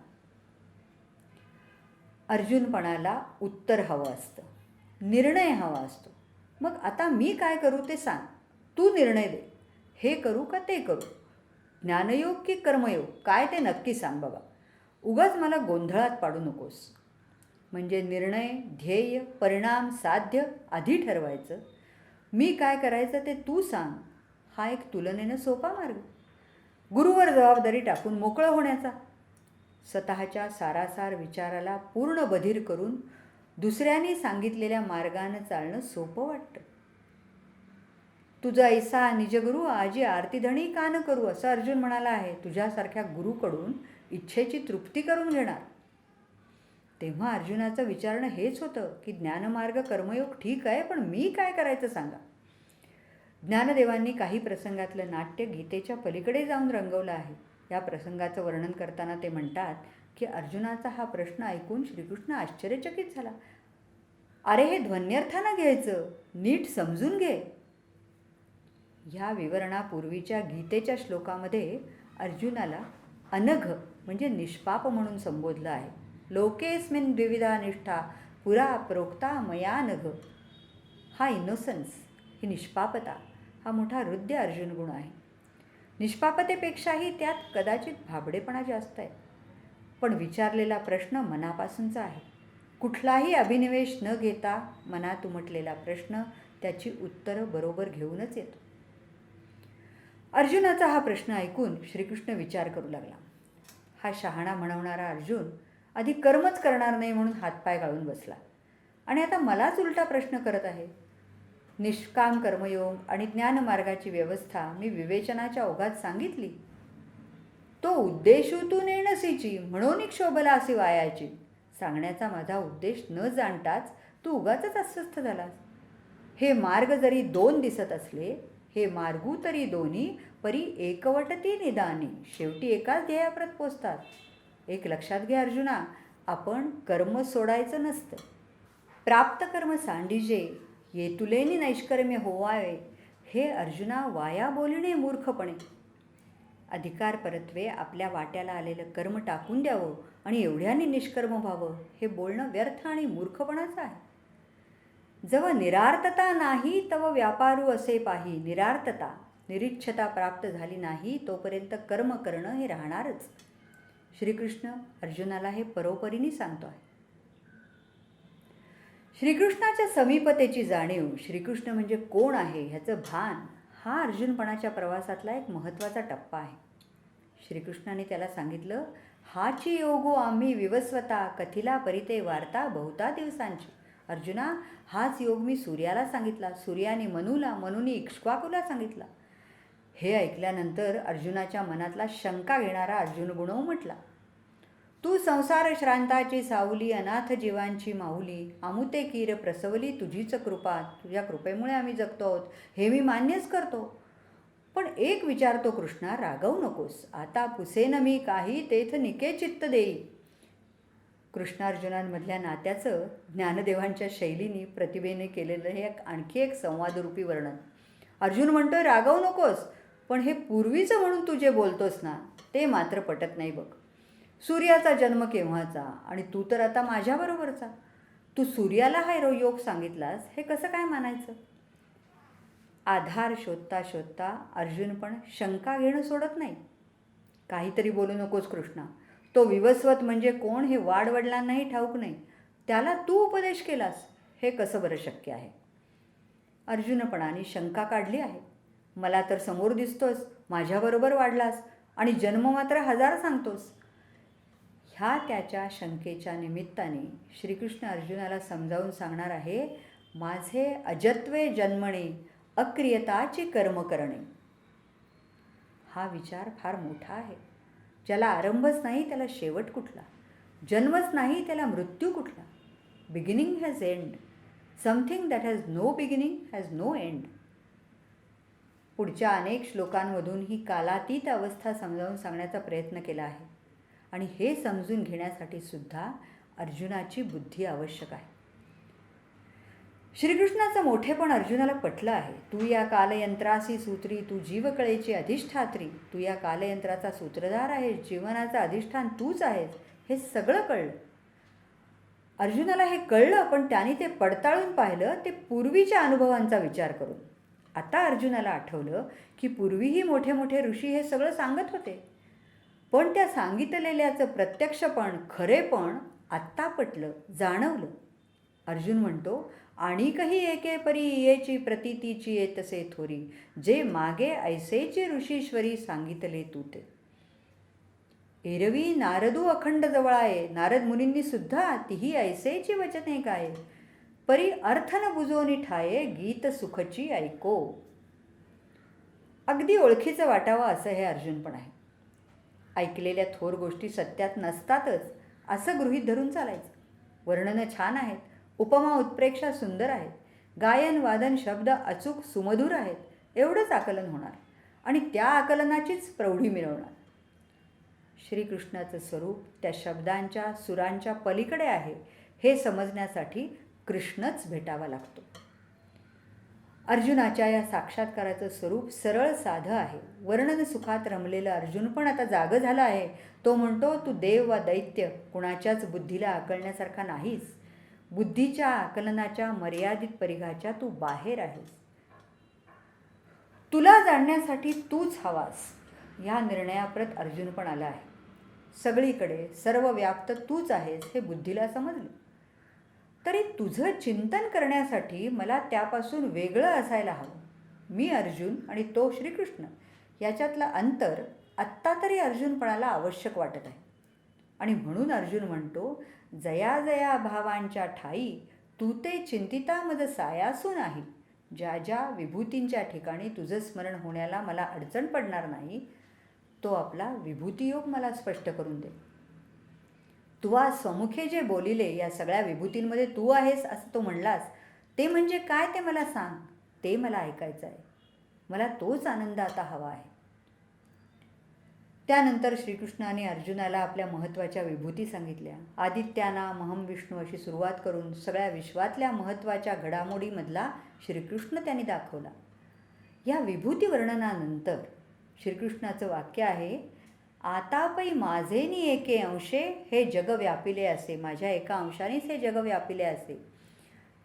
अर्जुनपणाला उत्तर हवं असतं, निर्णय हवा असतो. मग आता मी काय करू ते सांग, तू निर्णय दे. हे करू का ते करू? ज्ञानयोग की कर्मयोग, काय ते नक्की सांग बाबा. उगाच मला गोंधळात पाडू नकोस. म्हणजे निर्णय, ध्येय, परिणाम, साध्य आधी ठरवायचं. मी काय करायचं ते तू सांग, हा एक तुलनेनं सोपा मार्ग. गुरुवर जबाबदारी टाकून मोकळं होण्याचा. स्वतःच्या सारासार विचाराला पूर्ण बधीर करून दुसऱ्यांनी सांगितलेल्या मार्गानं चालणं सोपं वाटतं. तुझा ऐसा निजगुरु आजी आरतीधणी का न करू, असं अर्जुन म्हणाला आहे. तुझ्यासारख्या गुरुकडून इच्छेची तृप्ती करून घेणार. तेव्हा अर्जुनाचं विचारणं हेच होतं की ज्ञानमार्ग कर्मयोग ठीक आहे, पण मी काय करायचं सांगा. ज्ञानदेवांनी काही प्रसंगातलं नाट्य गीतेच्या पलीकडे जाऊन रंगवलं आहे. या प्रसंगाचं वर्णन करताना ते म्हणतात की अर्जुनाचा हा प्रश्न ऐकून श्रीकृष्ण आश्चर्यचकित झाला. अरे, हे ध्वन्यर्थानं घ्यायचं, नीट समजून घे. ह्या विवरणापूर्वीच्या गीतेच्या श्लोकामध्ये अर्जुनाला अनघ म्हणजे निष्पाप म्हणून संबोधलं आहे. लोकेस्मिन् द्विविधा निष्ठा पुरा प्रोक्ता मया नघ. हा इनोसन्स, ही निष्पापता हा मोठा हृदय अर्जुन गुण आहे. निष्पापतेपेक्षाही त्यात कदाचित भाबडेपणा जास्त आहे. पण विचारलेला प्रश्न मनापासूनचा आहे. कुठलाही अभिनिवेश न घेता मनात उमटलेला प्रश्न त्याची उत्तरं बरोबर घेऊनच येतो. अर्जुनाचा हा प्रश्न ऐकून श्रीकृष्ण विचार करू लागला. हा शहाणा म्हणवणारा अर्जुन आधी कर्मच करणार नाही म्हणून हातपाय गाळून बसला आणि आता मलाच उलटा प्रश्न करत आहे. निष्काम कर्मयोग आणि ज्ञानमार्गाची व्यवस्था मी विवेचनाच्या ओघात सांगितली. तो उद्देशूतून येणसीची म्हणून क्षोभला असे वायाची सांगण्याचा माझा उद्देश न जाणताच तू उगाचच अस्वस्थ झालास. हे मार्ग जरी दोन दिसत असले, हे मार्गू तरी दोन्ही परी एकवटती निदानी शेवटी एकाच ध्येयाप्रत पोचतात. एक लक्षात घे अर्जुना, आपण कर्म सोडायचं नसतं. प्राप्त कर्म सांडिजे येतुलेनी नैष्कर्म्य होवावे हे अर्जुना वाया बोलणे मूर्खपणे. अधिकार परत्वे आपल्या वाट्याला आलेलं कर्म टाकून द्यावं आणि एवढ्याने निष्कर्म व्हावं हे बोलणं व्यर्थ आणि मूर्खपणाचं आहे. जव निरार्थता नाही तव व्यापारू असे पाही. निरार्थता निरीच्छता प्राप्त झाली नाही तोपर्यंत कर्म करणं हे राहणारच. श्रीकृष्ण अर्जुनाला हे परोपरीने सांगतो आहे. श्रीकृष्णाच्या समीपतेची जाणीव, श्रीकृष्ण म्हणजे कोण आहे ह्याचं भान हा अर्जुनपणाच्या प्रवासातला एक महत्त्वाचा टप्पा आहे. श्रीकृष्णाने त्याला सांगितलं, हाची योगो आम्ही विवस्वता कथिला परिते वार्ता बहुता दिवसांची. अर्जुना, हाच योग मी सूर्याला सांगितला, सूर्याने मनूला, मनूने इक्ष्वाकूला सांगितला. हे ऐकल्यानंतर अर्जुनाच्या मनातला शंका घेणारा अर्जुन गुण उमटला. तू संसार श्रांताची सावली, अनाथ जीवांची माऊली, आमुते कीर प्रसवली तुझीच कृपा. तुझ्या कृपेमुळे आम्ही जगतो आहोत हे मी मान्यच करतो. पण एक विचारतो कृष्णा, रागवू नकोस. आता पुसेन मी काही तेथ निके चित्त देई. कृष्णार्जुनांमधल्या नात्याचं ज्ञानदेवांच्या शैलीने प्रतिभेने केलेलं हे आणखी एक संवादरूपी वर्णन. अर्जुन म्हणतोय, रागवू नकोस, पण हे पूर्वीचं म्हणून तू जे बोलतोस ना ते मात्र पटत नाही बघ. सूर्याचा जन्म केव्हाचा आणि तू तर आता माझ्याबरोबरचा. तू सूर्याला हा योग सांगितलास हे कसं काय मानायचं. आधार शोधता शोधता अर्जुन पण शंका घेणं सोडत नाही. काहीतरी बोलू नकोस कृष्णा, तो विवस्वत म्हणजे कोण हे वाडवडिलांनाही ठाऊक नाही, त्याला तू उपदेश केलास हे कसं बरं शक्य आहे. अर्जुनपणाने शंका काढली आहे. मला तर समोर दिसतोस, माझ्याबरोबर वाढलास आणि जन्म मात्र 1000 सांगतोस. ह्या त्याच्या शंकेच्या निमित्ताने श्रीकृष्ण अर्जुनाला समजावून सांगणार आहे, माझे अजत्वे जन्मणे अक्रियताची कर्म करणे. हा विचार फार मोठा आहे. ज्याला आरंभच नाही त्याला शेवट कुठला, जन्मच नाही त्याला मृत्यू कुठला. Beginning has end, something that has no beginning has no end. पुढच्या अनेक श्लोकांमधून ही कालातीत अवस्था समजावून सांगण्याचा प्रयत्न केला आहे आणि हे समजून घेण्यासाठी सुद्धा अर्जुनाची बुद्धी आवश्यक आहे. श्रीकृष्णाचं मोठेपण अर्जुनाला पटलं आहे. तू या कालयंत्रासी सूत्री, तू जीवकळेची अधिष्ठात्री, तू या कालयंत्राचा सूत्रधार आहेस, जीवनाचं अधिष्ठान तूच आहेस, हे सगळं कळलं. अर्जुनाला हे कळलं, पण त्याने ते पडताळून पाहिलं, ते पूर्वीच्या अनुभवांचा विचार करून. आता अर्जुनाला आठवलं की पूर्वीही मोठे मोठे ऋषी हे सगळं सांगत होते, पण त्या सांगितलेल्याचं प्रत्यक्षपण, खरेपण आत्ता पटलं, जाणवलं. अर्जुन म्हणतो, आणिकही एके परी येची प्रतीतीची येतसे थोरी, जे मागे ऐसेची ऋषीश्वरी सांगितले तू ते. एरवी नारदू अखंड जवळाये, नारद मुनींनी सुद्धा तीही ऐसेची वचने गाये, परी अर्थ न बुजोनी ठाये, गीत सुखची ऐको. अगदी ओळखीचं वाटावं असं हे अर्जुनपण आहे. ऐकलेल्या थोर गोष्टी सत्यात नसतातच असं गृहीत धरून चालायचं. वर्णनं छान आहेत, उपमा उत्प्रेक्षा सुंदर आहेत, गायन वादन शब्द अचूक सुमधुर आहेत, एवढंच आकलन होणार आणि त्या आकलनाचीच प्रौढी मिळवणार. श्रीकृष्णाचं स्वरूप त्या शब्दांच्या सुरांच्या पलीकडे आहे हे समजण्यासाठी कृष्णच भेटावा लागतो. अर्जुनाच्या या साक्षात्काराचं स्वरूप सरळ साधं आहे. वर्णन सुखात रमलेलं अर्जुन पण आता जागं झाला आहे. तो म्हणतो, तू देव वा दैत्य कुणाच्याच बुद्धीला आकलण्यासारखा नाहीस. बुद्धीच्या आकलनाच्या मर्यादित परिघाच्या तू बाहेर आहेस. तुला जाणण्यासाठी तूच हवास, ह्या निर्णयाप्रत अर्जुन पण आला आहे. सगळीकडे सर्व व्याप्त तूच आहेस हे बुद्धीला समजलं. तरी तुझं चिंतन करण्यासाठी मला त्यापासून वेगळं असायला हवं. मी अर्जुन आणि तो श्रीकृष्ण याच्यातलं अंतर आत्ता तरी अर्जुनपणाला आवश्यक वाटत आहे. आणि म्हणून अर्जुन म्हणतो, जया जया भावांच्या ठाई तू ते चिंतिता मज सायासू नाही. ज्या ज्या विभूतींच्या ठिकाणी तुझं स्मरण होण्याला मला अडचण पडणार नाही, तो आपला विभूतियोग मला स्पष्ट करून दे. तू आज स्वमुखे जे बोलिले या सगळ्या विभूतींमध्ये तू आहेस असं तो म्हणलास, ते म्हणजे काय ते मला सांग. ते मला ऐकायचं आहे. मला तोच आनंद आता हवा आहे. त्यानंतर श्रीकृष्णाने अर्जुनाला आपल्या महत्त्वाच्या विभूती सांगितल्या. आदित्यानाम अहम विष्णू अशी सुरुवात करून सगळ्या विश्वातल्या महत्त्वाच्या घडामोडीमधला श्रीकृष्ण त्यांनी दाखवला. या विभूती वर्णनानंतर श्रीकृष्णाचं वाक्य आहे, आतापै माझेनी एके अंशे हे जग व्यापिले असे. माझ्या एका अंशानेच हे जग व्यापिले असे.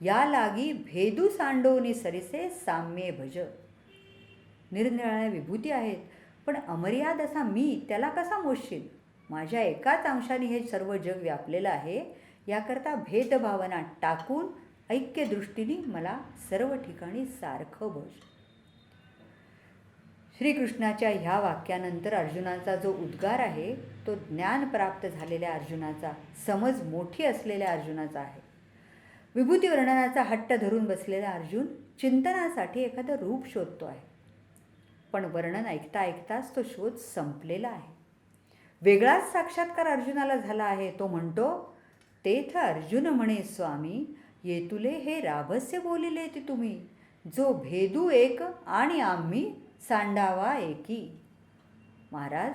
या लागी भेदू सांडोनी सरिसे साम्ये भज. निरनिराळ्या विभूती आहेत, पण अमर्याद असा मी त्याला कसा मोजशील. माझ्या एकाच अंशाने हे सर्व जग व्यापलेलं आहे. याकरता भेदभावना टाकून ऐक्यदृष्टीने मला सर्व ठिकाणी सारखं भज. श्रीकृष्णाच्या ह्या वाक्यानंतर अर्जुनाचा जो उद्गार आहे तो ज्ञान प्राप्त झालेल्या अर्जुनाचा, समज मोठी असलेल्या अर्जुनाचा आहे. विभूती वर्णनाचा हट्ट धरून बसलेला अर्जुन चिंतनासाठी एखादं रूप शोधतो आहे. पण वर्णन ऐकता ऐकताच तो शोध संपलेला आहे. वेगळाच साक्षात्कार अर्जुनाला झाला आहे. तो म्हणतो, तेथ अर्जुन म्हणे स्वामी येतुले हे राभस्य बोलिले ती तुम्ही. जो भेदू एक आणि आम्ही सांडावा एकी. महाराज,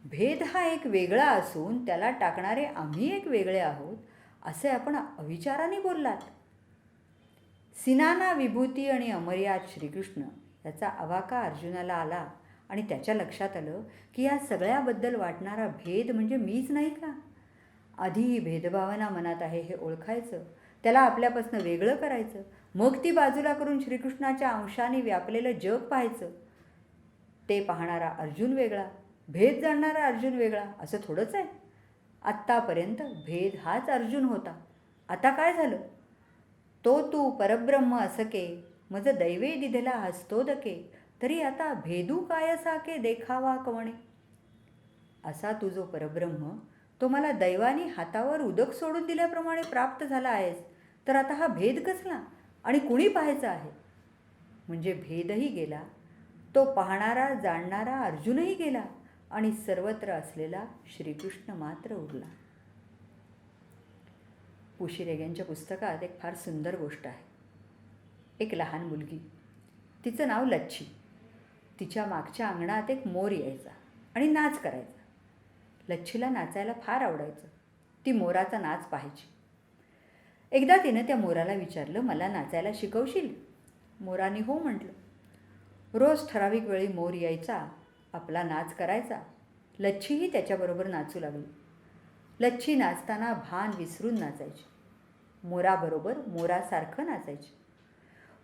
भेद हा एक वेगळा असून त्याला टाकणारे आम्ही एक वेगळे आहोत असे आपण अविचाराने बोललात. सिनाना विभूती आणि अमर्याद श्रीकृष्ण याचा अवाका अर्जुनाला आला आणि त्याच्या लक्षात आलं की या सगळ्याबद्दल वाटणारा भेद म्हणजे मीच नाही का. आधी ही भेदभावना मनात आहे हे ओळखायचं, त्याला आपल्यापासून वेगळं करायचं, मग ती बाजूला करून श्रीकृष्णाच्या अंशाने व्यापलेलं जग पाहायचं. ते पाहणारा अर्जुन वेगळा, भेद जाणणारा अर्जुन वेगळा असं थोडंच आहे. आत्तापर्यंत भेद हाच अर्जुन होता. आता काय झालं. तो तू परब्रह्म असके मज दैवे दिधला हस्तोदके तरी आता भेदू काय साके देखावा कवणे. असा तू जो परब्रह्म तो मला दैवाने हातावर उदक सोडून दिल्याप्रमाणे प्राप्त झाला आहेस, तर आता हा भेद कसला आणि कुणी पाहायचा आहे. म्हणजे भेदही गेला, तो पाहणारा जाणणारा अर्जुनही गेला आणि सर्वत्र असलेला श्रीकृष्ण मात्र उरला. पुशी रेग्यांच्या पुस्तकात एक फार सुंदर गोष्ट आहे. एक लहान मुलगी, तिचं नाव लच्छी. तिच्या मागच्या अंगणात एक मोर यायचा आणि नाच करायचा. लच्छीला नाचायला फार आवडायचं. ती मोराचा नाच पाहायची. एकदा तिनं त्या मोराला विचारलं, मला नाचायला शिकवशील. मोराने हो म्हटलं. रोज ठराविक वेळी मोर यायचा, आपला नाच करायचा. लच्छीही त्याच्याबरोबर नाचू लागली. लच्छी नाचताना भान विसरून नाचायची. मोराबरोबर मोरासारखं नाचायची.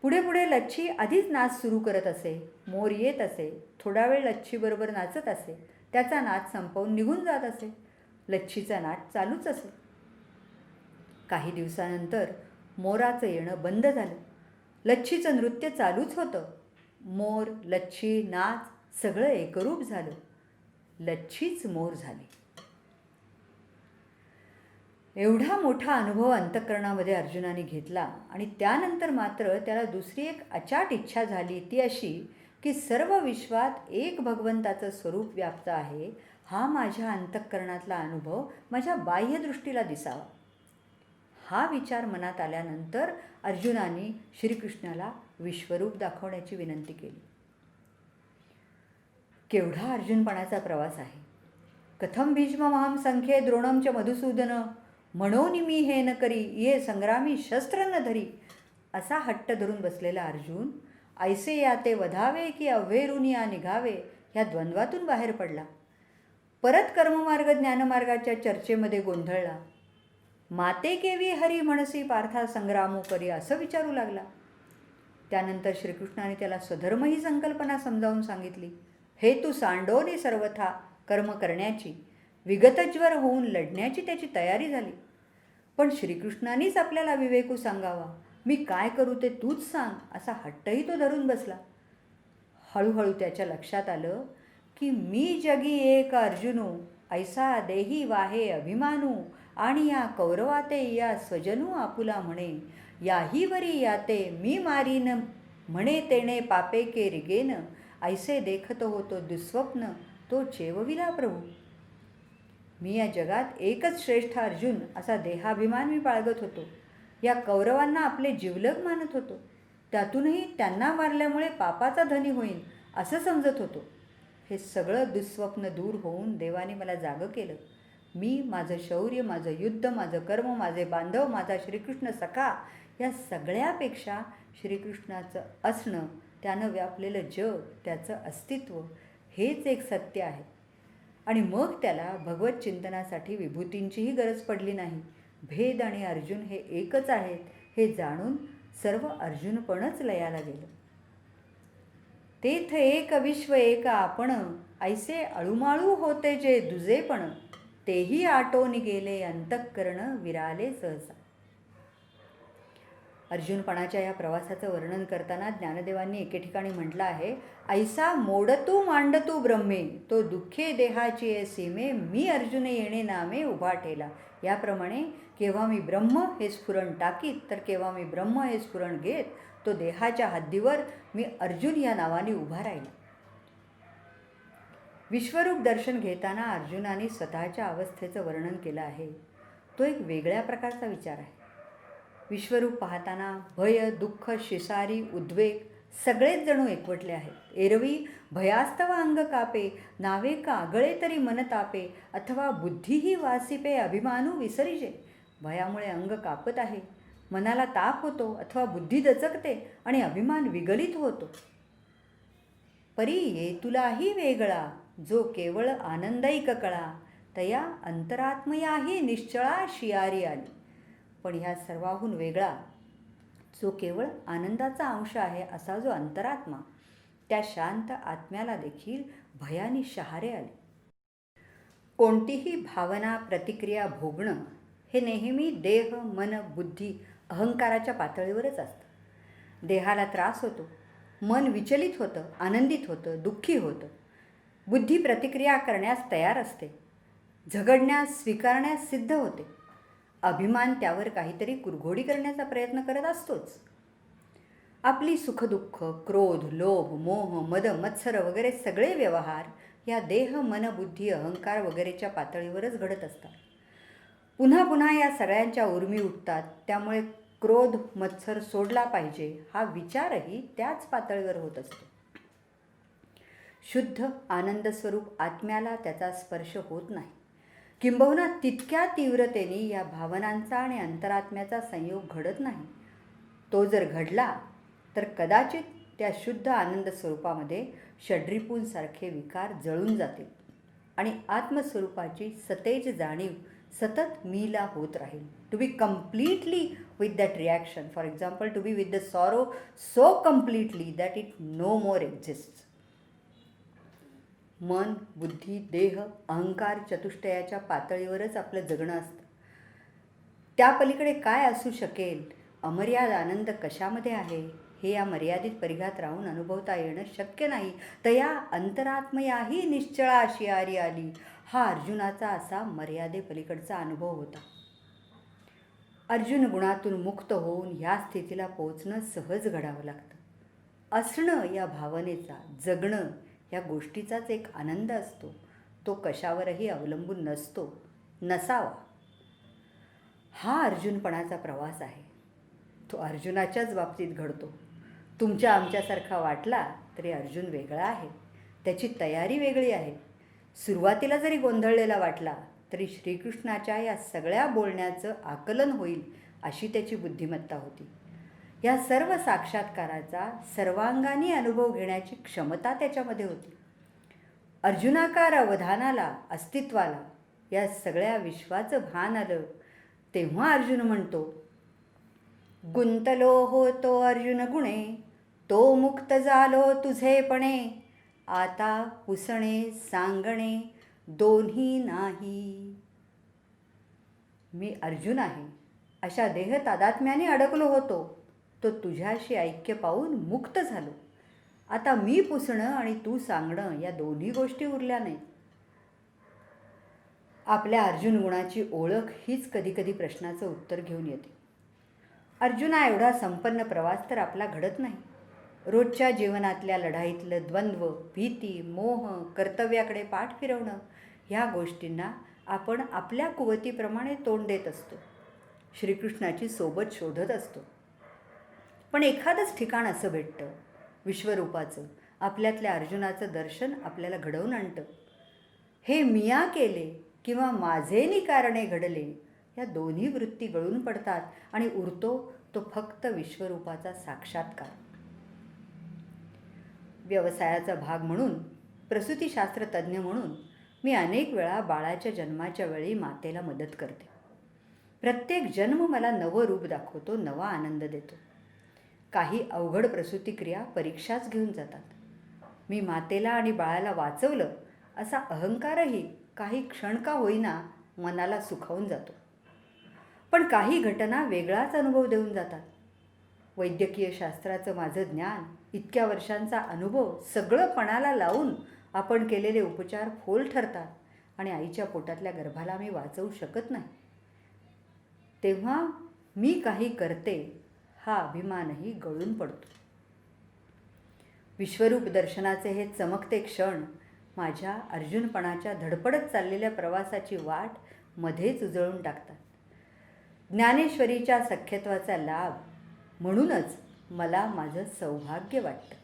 पुढे पुढे लच्छी आधीच नाच सुरू करत असे. मोर येत असे, थोडा वेळ लच्छीबरोबर नाचत असे, त्याचा नाच संपवून निघून जात असे. लच्छीचा नाच चालूच असे. काही दिवसानंतर मोराचं येणं बंद झालं. लच्छीचं नृत्य चालूच होतं. मोर, लच्छी, नाच सगळं एकरूप झालं. लच्छीच मोर झाली. एवढा मोठा अनुभव अंतःकरणामध्ये अर्जुनाने घेतला आणि त्यानंतर मात्र त्याला दुसरी एक अचाट इच्छा झाली, ती अशी की सर्व विश्वात एक भगवंताचं स्वरूप व्याप्त आहे हा माझ्या अंतःकरणातला अनुभव माझ्या बाह्यदृष्टीला दिसावा. हा विचार मनात आल्यानंतर अर्जुनाने श्रीकृष्णाला विश्वरूप दाखवण्याची विनंती केली. केवढा अर्जुनपणाचा प्रवास आहे. कथम भीष्ममहं संख्ये द्रोणं च मधुसूदन म्हणून मी हे न करी ये संग्रामी शस्त्र न धरी. असा हट्ट धरून बसलेला अर्जुन ऐसे या ते वधावे की अव्हेरून या निघावे ह्या द्वंद्वातून बाहेर पडला. परत कर्ममार्ग ज्ञानमार्गाच्या चर्चेमध्ये गोंधळला. माते केवी हरी म्हणसी पार्था संग्रामो करी असं विचारू लागला. त्यानंतर श्रीकृष्णाने त्याला स्वधर्म ही संकल्पना समजावून सांगितली. हेतू सांडोनी सर्वथा कर्म करण्याची, विगतज्वर होऊन लढण्याची त्याची तयारी झाली. पण श्रीकृष्णानेच आपल्याला विवेकू सांगावा, मी काय करू ते तूच सांग, असा हट्टही तो धरून बसला. हळूहळू त्याच्या लक्षात आलं की मी जगी एक अर्जुनू, ऐसा देही वाहे अभिमानू, आणि या कौरवाते या स्वजनू आपुला म्हणे, याही वरी याते मी मारीन म्हणे तेणे पापे के रिगेन, ऐसे देखत होतो दुःस्वप्न तो चेवविला प्रभू. मी या जगात एकच श्रेष्ठ अर्जुन असा देहाभिमान मी बाळगत होतो. या कौरवांना आपले जिवलग मानत होतो. त्यातूनही त्यांना मारल्यामुळे पापाचा धनी होईन असं समजत होतो. हे सगळं दुःस्वप्न दूर होऊन देवाने मला जागं केलं. मी, माझं शौर्य, माझं युद्ध, माझं कर्म, माझे बांधव, माझा श्रीकृष्ण सखा, या सगळ्यापेक्षा श्रीकृष्णाचं असणं, त्यानं व्यापलेलं जग, त्याचं अस्तित्व हेच एक सत्य आहे. आणि मग त्याला भगवत चिंतनासाठी विभूतींचीही गरज पडली नाही. भेद आणि अर्जुन हे एकच आहेत हे जाणून सर्व अर्जुनपणच लयाला गेलं. तेथ एक विश्व एक आपण, ऐसे अळूमाळू होते जे दुजेपण, तेही आटोन गेले अंतःकरण विराले सहसा. अर्जुनपणाच्या या प्रवासाचं वर्णन करताना ज्ञानदेवांनी एके ठिकाणी म्हटलं आहे, ऐसा मोडतू मांडतू ब्रह्मे, तो दुःखे देहाची ये सीमे, मी अर्जुने येणे नामे उभा ठेला. याप्रमाणे केव्हा मी ब्रह्म हे स्फुरण टाकीत, तर केव्हा मी ब्रह्म हे स्फुरण घेत, तो देहाच्या हद्दीवर मी अर्जुन या नावाने उभा राहिला. विश्वरूप दर्शन घेताना अर्जुनाने स्वतःच्या अवस्थेचं वर्णन केलं आहे. तो एक वेगळ्या प्रकारचा विचार आहे. विश्वरूप पाहताना भय, दुःख, शिसारी, उद्वेग सगळेच जणू एकवटले आहेत. एरवी भयास्तव अंग कापे, नावे का आगळे तरी मन तापे, अथवा बुद्धीही वासिपे अभिमानू विसरिजे. भयामुळे अंग कापत आहे, मनाला ताप होतो, अथवा बुद्धी दचकते आणि अभिमान विगलित होतो. परी ये तुलाही वेगळा, जो केवळ आनंदैक कळा, तया अंतरात्मयाही निश्चळा शियारी आली. पण ह्या सर्वाहून वेगळा, जो केवळ आनंदाचा अंश आहे असा जो अंतरात्मा, त्या शांत आत्म्याला देखील भयानी शहारे आले. कोणतीही भावना, प्रतिक्रिया भोगणं हे नेहमी देह, मन, बुद्धी, अहंकाराच्या पातळीवरच असतं. देहाला त्रास होतो, मन विचलित होतं, आनंदित होतं, दुःखी होतं. बुद्धी प्रतिक्रिया करण्यास तयार असते, झगडण्यास, स्वीकारण्यास सिद्ध होते. अभिमान त्यावर काहीतरी कुरघोडी करण्याचा प्रयत्न करत असतोच. आपली सुखदुःख, क्रोध, लोभ, मोह, मद, मत्सर वगैरे सगळे व्यवहार या देह, मन, बुद्धी, अहंकार वगैरेच्या पातळीवरच घडत असतात. पुन्हा पुन्हा या सगळ्यांच्या उर्मी उठतात. त्यामुळे क्रोध, मत्सर सोडला पाहिजे हा विचारही त्याच पातळीवर होत असतो. शुद्ध आनंद स्वरूप आत्म्याला त्याचा स्पर्श होत नाही. किंबहुना तितक्या तीव्रतेने या भावनांचा आणि अंतरात्म्याचा संयोग घडत नाही. तो जर घडला तर कदाचित त्या शुद्ध आनंद स्वरूपामध्ये षड्रिपूंसारखे विकार जळून जातील आणि आत्मस्वरूपाची सतेज जाणीव सतत मीला होत राहील. To be completely with that reaction, for example to be with the sorrow so completely that it no more exist. मन, बुद्धी, देह, अहंकार चतुष्टयाच्या पातळीवरच आपलं जगणं असतं. त्या पलीकडे काय असू शकेल, अमर्याद आनंद कशामध्ये आहे, हे या मर्यादित परिघात राहून अनुभवता येणं शक्य नाही. तया अंतरात्मयाही निश्चळा शियारी आली. हा अर्जुनाचा असा मर्यादेपलीकडचा अनुभव होता. अर्जुन गुणातून मुक्त होऊन ह्या स्थितीला पोचणं सहज घडावं लागतं. असणं या भावनेचा, जगणं या गोष्टीचाच एक आनंद असतो. तो कशावरही अवलंबून नसतो, नसावा. हा अर्जुनपणाचा प्रवास आहे. तो अर्जुनाच्याच बाबतीत घडतो. तुमच्या आमच्यासारखा वाटला तरी अर्जुन वेगळा आहे. त्याची तयारी वेगळी आहे. सुरुवातीला जरी गोंधळलेला वाटला तरी श्रीकृष्णाच्या या सगळ्या बोलण्याचं आकलन होईल अशी त्याची बुद्धिमत्ता होती. या सर्व साक्षात्काराचा सर्वांगाने अनुभव घेण्याची क्षमता त्याच्यामध्ये होती. अर्जुनाकार अवधानाला, अस्तित्वाला, या सगळ्या विश्वाचं भान आलं तेव्हा अर्जुन म्हणतो, गुंतलो होतो अर्जुन गुणे, तो मुक्त झालो तुझेपणे, आता पुसणे सांगणे दोन्ही नाही. मी अर्जुन आहे, अशा देह तादात्म्याने अडकलो होतो. तो तुझ्याशी ऐक्य पाहून मुक्त झालो. आता मी पुसणं आणि तू सांगणं या दोन्ही गोष्टी उरल्या नाहीत. आपल्या अर्जुन गुणाची ओळख हीच कधीकधी प्रश्नाचं उत्तर घेऊन येते. अर्जुना एवढा संपन्न प्रवास तर आपला घडत नाही. रोजच्या जीवनातल्या लढाईतलं द्वंद्व, भीती, मोह, कर्तव्याकडे पाठ फिरवणं ह्या गोष्टींना आपण आपल्या कुवतीप्रमाणे तोंड देत असतो. श्रीकृष्णाची सोबत शोधत असतो. पण एखादंच ठिकाण असं भेटतं विश्वरूपाचं, आपल्यातल्या अर्जुनाचं दर्शन आपल्याला घडवून आणतं. हे मिया केले किंवा माझेनी कारणे घडले या दोन्ही वृत्ती गळून पडतात आणि उरतो तो फक्त विश्वरूपाचा साक्षात्कार. व्यवसायाचा भाग म्हणून, प्रसूतीशास्त्र तज्ज्ञ म्हणून मी अनेक वेळा बाळाच्या जन्माच्या वेळी मातेला मदत करते. प्रत्येक जन्म मला नवं रूप दाखवतो, नवा आनंद देतो. काही अवघड प्रसूतिक्रिया परीक्षाच घेऊन जातात. मी मातेला आणि बाळाला वाचवलं असा अहंकारही काही क्षण का होईना मनाला सुखावून जातो. पण काही घटना वेगळाच अनुभव देऊन जातात. वैद्यकीय शास्त्राचं माझं ज्ञान, इतक्या वर्षांचा अनुभव सगळं पणाला लावून आपण केलेले उपचार फोल ठरतात आणि आईच्या पोटातल्या गर्भाला मी वाचवू शकत नाही. तेव्हा मी काही करते हा अभिमानही गळून पडतो. विश्वरूप दर्शनाचे हे चमकते क्षण माझ्या अर्जुनपणाच्या धडपडत चाललेल्या प्रवासाची वाट मध्येच उजळून टाकतात. ज्ञानेश्वरीच्या सख्यत्वाचा लाभ म्हणूनच मला माझं सौभाग्य वाटतं.